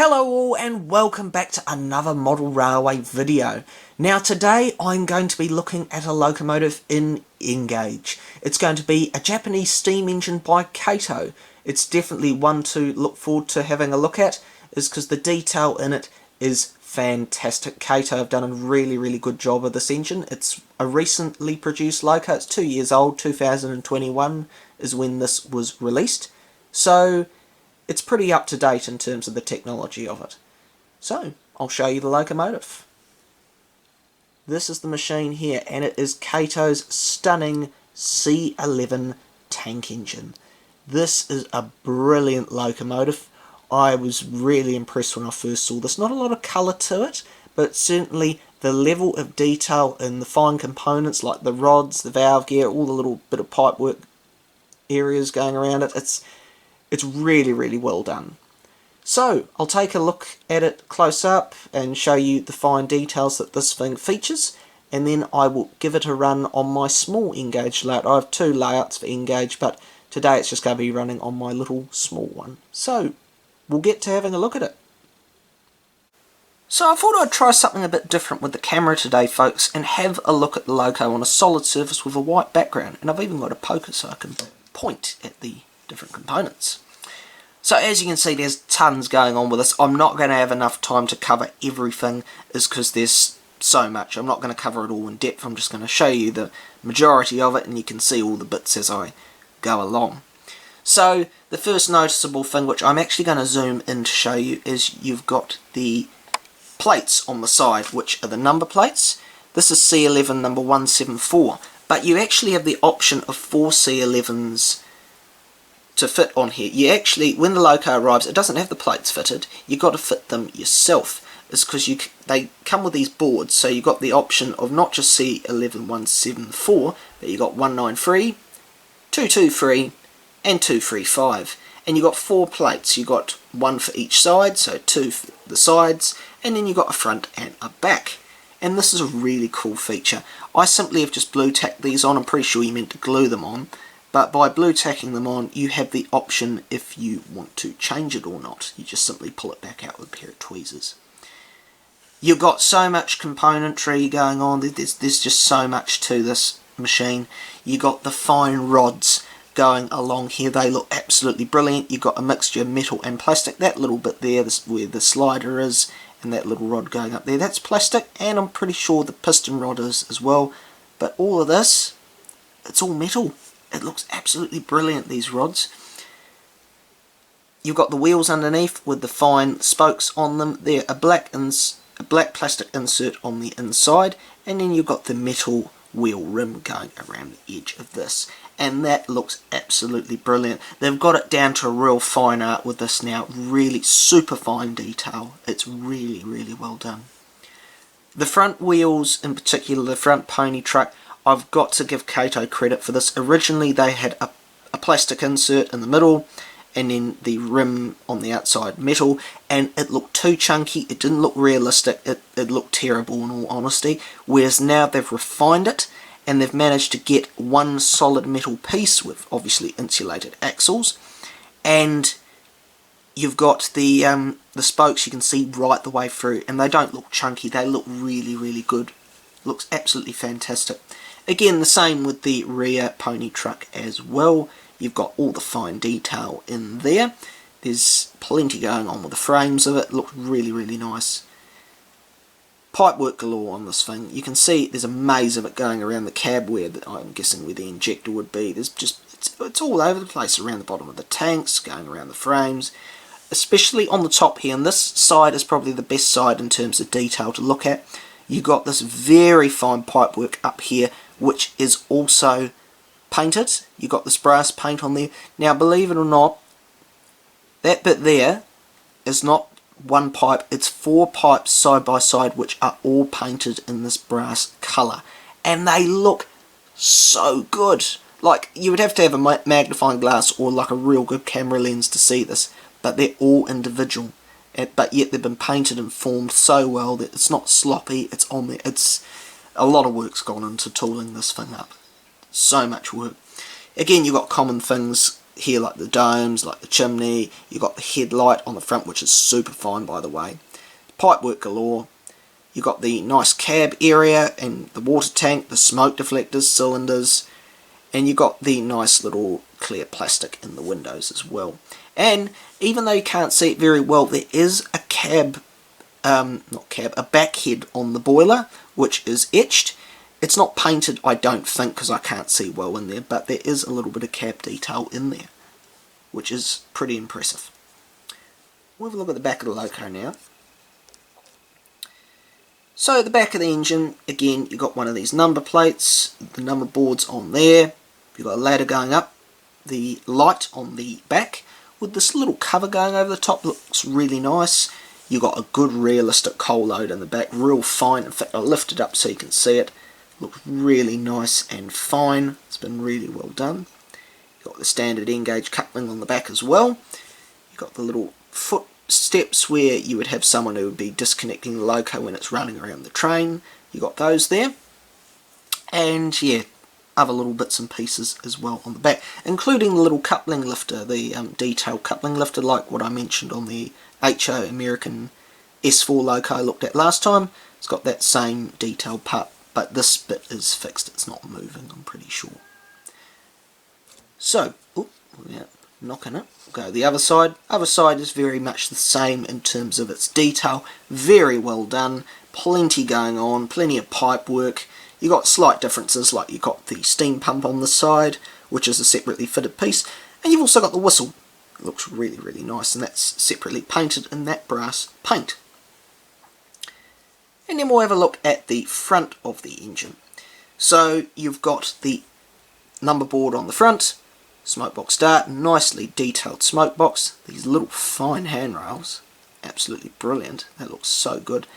Hello all and welcome back to another model railway video. Now today I'm going to be looking at a locomotive in N-gauge. It's going to be a Japanese steam engine by Kato. It's definitely one to look forward to having a look at, is because the detail in it is fantastic. Kato have done a really good job of this engine. It's a recently produced loco, it's 2 years old, 2021 is when this was released. So it's pretty up to date in terms of the technology of it. So, I'll show you the locomotive. This is the machine here, and it is Kato's stunning C11 tank engine. This is a brilliant locomotive. I was really impressed when I first saw this. Not a lot of colour to it, but certainly the level of detail in the fine components like the rods, the valve gear, all the little bit of pipework areas going around it. It's really well done. So, I'll take a look at it close up and show you the fine details that this thing features, and then I will give it a run on my small N-gauge layout. I have two layouts for N-gauge, but today it's just going to be running on my little small one. So, we'll get to having a look at it. So I thought I'd try something a bit different with the camera today, folks, and have a look at the loco on a solid surface with a white background. And I've even got a poker so I can point at the different components. So as you can see, there's tons going on with this. I'm not going to have enough time to cover everything, is because there's so much. I'm not going to cover it all in depth. I'm just going to show you the majority of it, and you can see all the bits as I go along. So the first noticeable thing, which I'm actually going to zoom in to show you, is you've got the plates on the side, which are the number plates. This is C11 number 174, but you actually have the option of 4 C11s to fit on here. You actually, when the loco arrives, it doesn't have the plates fitted. You've got to fit them yourself. It's because they come with these boards, so you've got the option of not just C11 174, but you've got 193, 223, and 235. And you've got 4 plates. You've got one for each side, so 2 for the sides, and then you've got a front and a back. And this is a really cool feature. I simply have just blue tacked these on. I'm pretty sure you meant to glue them on. But by blue tacking them on, you have the option if you want to change it or not. You just simply pull it back out with a pair of tweezers. You've got so much componentry going on. There's just so much to this machine. You've got the fine rods going along here. They look absolutely brilliant. You've got a mixture of metal and plastic. That little bit there, where the slider is, and that little rod going up there, that's plastic. And I'm pretty sure the piston rod is as well. But all of this, it's all metal. It looks absolutely brilliant, these rods. You've got the wheels underneath with the fine spokes on them. They're a black plastic insert on the inside, and then you've got the metal wheel rim going around the edge of this. And that looks absolutely brilliant. They've got it down to a real fine art with this now. Really super fine detail. It's really well done. The front wheels, in particular the front pony truck, I've got to give Kato credit for this. Originally they had a plastic insert in the middle and then the rim on the outside metal, and it looked too chunky. It didn't look realistic. It looked terrible in all honesty. Whereas now they've refined it and they've managed to get one solid metal piece with obviously insulated axles, and you've got the spokes you can see right the way through, and they don't look chunky. They look really good. Looks absolutely fantastic. Again, the same with the rear pony truck as well. You've got all the fine detail in there. There's plenty going on with the frames of it. It looks really nice. Pipework galore on this thing. You can see there's a maze of it going around the cab where I'm guessing where the injector would be. There's just it's all over the place, around the bottom of the tanks, going around the frames, especially on the top here. And this side is probably the best side in terms of detail to look at. You've got this very fine pipework up here, which is also painted. You've got this brass paint on there. Now, believe it or not, that bit there is not one pipe. It's 4 pipes side by side, which are all painted in this brass colour. And they look so good. Like, you would have to have a magnifying glass or like a real good camera lens to see this. But they're all individual. But yet they've been painted and formed so well that it's not sloppy. It's on there. It's a lot of work's gone into tooling this thing up. So much work. Again, you've got common things here like the domes, like the chimney. You've got the headlight on the front, which is super fine, by the way. Pipework galore. You've got the nice cab area and the water tank, the smoke deflectors, cylinders, and you've got the nice little clear plastic in the windows as well. And even though you can't see it very well, there is a a back head on the boiler, which is etched. It's not painted, I don't think, because I can't see well in there, but there is a little bit of cab detail in there, which is pretty impressive. We'll have a look at the back of the loco now. So the back of the engine, again, you've got one of these number plates, the number board's on there, you've got a ladder going up, the light on the back, with this little cover going over the top, looks really nice. You've got a good realistic coal load in the back, real fine. In fact, I'll lift it up so you can see it. Looks really nice and fine. It's been really well done. You've got the standard N-gauge coupling on the back as well. You've got the little foot steps where you would have someone who would be disconnecting the loco when it's running around the train. You've got those there. And yeah, other little bits and pieces as well on the back, including the little coupling lifter, the detail coupling lifter, like what I mentioned on the HO American S4 loco I looked at last time. It's got that same detail part, but this bit is fixed, it's not moving, I'm pretty sure. So, yeah, knocking it. We'll go the other side. Other side is very much the same in terms of its detail, very well done, plenty going on, plenty of pipe work. You've got slight differences, like you've got the steam pump on the side, which is a separately fitted piece, and you've also got the whistle. It looks really, really nice, and that's separately painted in that brass paint. And then we'll have a look at the front of the engine. So you've got the number board on the front, smoke box dart, nicely detailed smoke box, these little fine handrails, absolutely brilliant, that looks so good.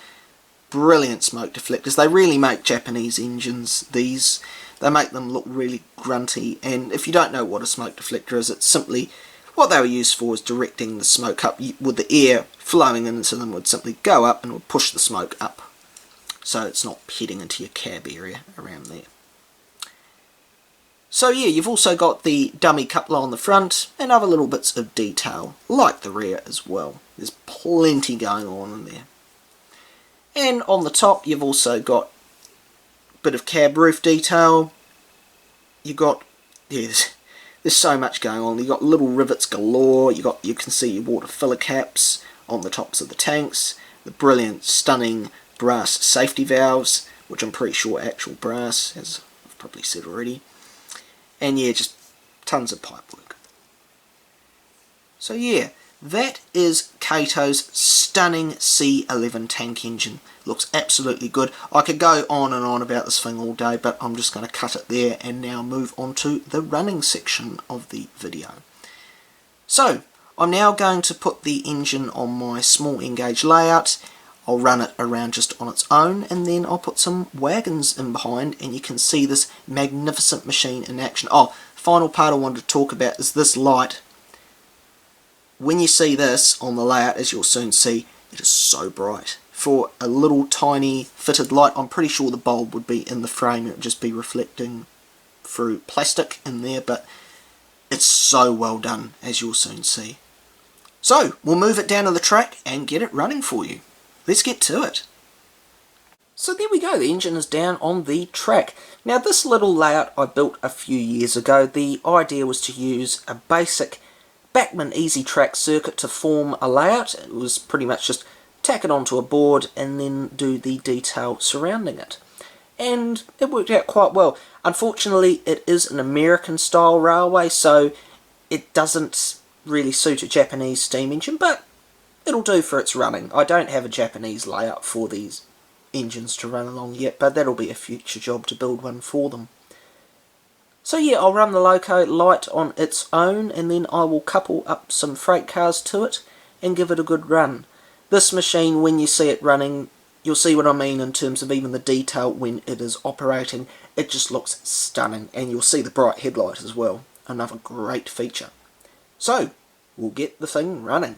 Brilliant smoke deflectors. They really make Japanese engines, these. They make them look really grunty, and if you don't know what a smoke deflector is, it's simply, what they were used for is directing the smoke up, with the air flowing into them would simply go up and would push the smoke up, so it's not heading into your cab area around there. So yeah, you've also got the dummy coupler on the front, and other little bits of detail, like the rear as well. There's plenty going on in there. And on the top you've also got a bit of cab roof detail. You've got, there's so much going on. You've got little rivets galore. You can see your water filler caps on the tops of the tanks. The brilliant, stunning brass safety valves, which I'm pretty sure are actual brass, as I've probably said already. And yeah, just tons of pipe work. So yeah, that is Kato's stunning C11 tank engine. Looks absolutely good. I could go on and on about this thing all day, but I'm just going to cut it there and now move on to the running section of the video. So, I'm now going to put the engine on my small N-gauge layout. I'll run it around just on its own, and then I'll put some wagons in behind, and you can see this magnificent machine in action. Oh, final part I wanted to talk about is this light. When you see this on the layout, as you'll soon see, it is so bright. For a little tiny fitted light, I'm pretty sure the bulb would be in the frame, it would just be reflecting through plastic in there, but it's so well done, as you'll soon see. So, we'll move it down to the track and get it running for you. Let's get to it. So there we go, the engine is down on the track. Now this little layout I built a few years ago. The idea was to use a basic Bachmann Easy Track circuit to form a layout. It was pretty much just tack it onto a board and then do the detail surrounding it. And it worked out quite well. Unfortunately, it is an American style railway, so it doesn't really suit a Japanese steam engine, but it'll do for its running. I don't have a Japanese layout for these engines to run along yet, but that'll be a future job to build one for them. So yeah, I'll run the loco light on its own, and then I will couple up some freight cars to it and give it a good run. This machine, when you see it running, you'll see what I mean in terms of even the detail when it is operating. It just looks stunning, and you'll see the bright headlight as well. Another great feature. So, we'll get the thing running.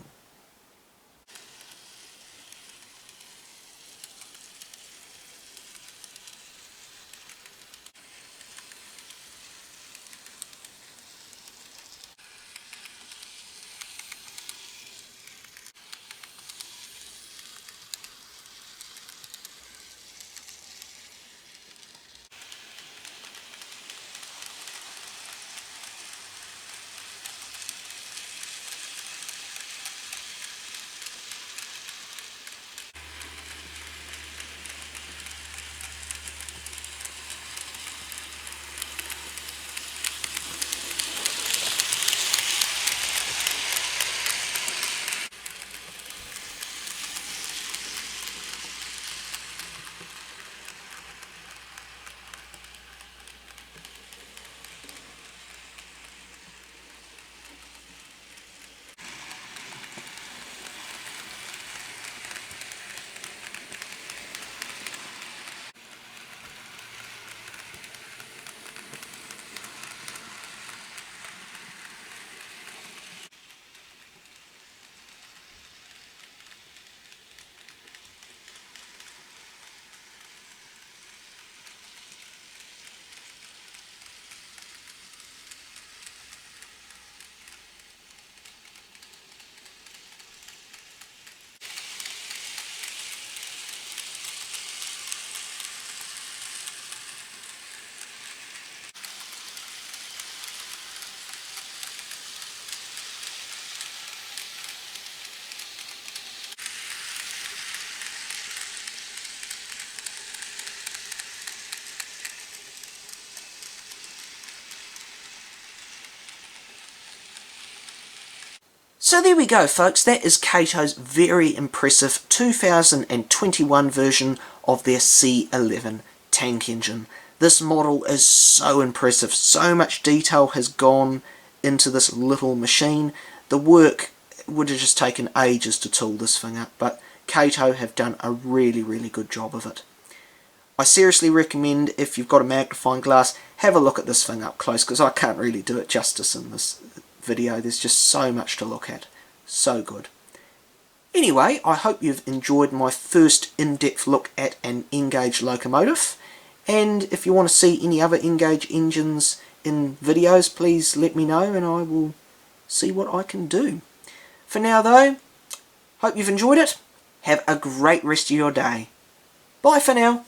So there we go, folks. That is Kato's very impressive 2021 version of their C11 tank engine. This model is so impressive. So much detail has gone into this little machine. The work would have just taken ages to tool this thing up, but Kato have done a really, really good job of it. I seriously recommend, if you've got a magnifying glass, have a look at this thing up close, because I can't really do it justice in this video. There's just so much to look at. So good. Anyway, I hope you've enjoyed my first in-depth look at an N-Gage locomotive, and if you want to see any other N-Gage engines in videos, please let me know and I will see what I can do. For now though, hope you've enjoyed it. Have a great rest of your day. Bye for now.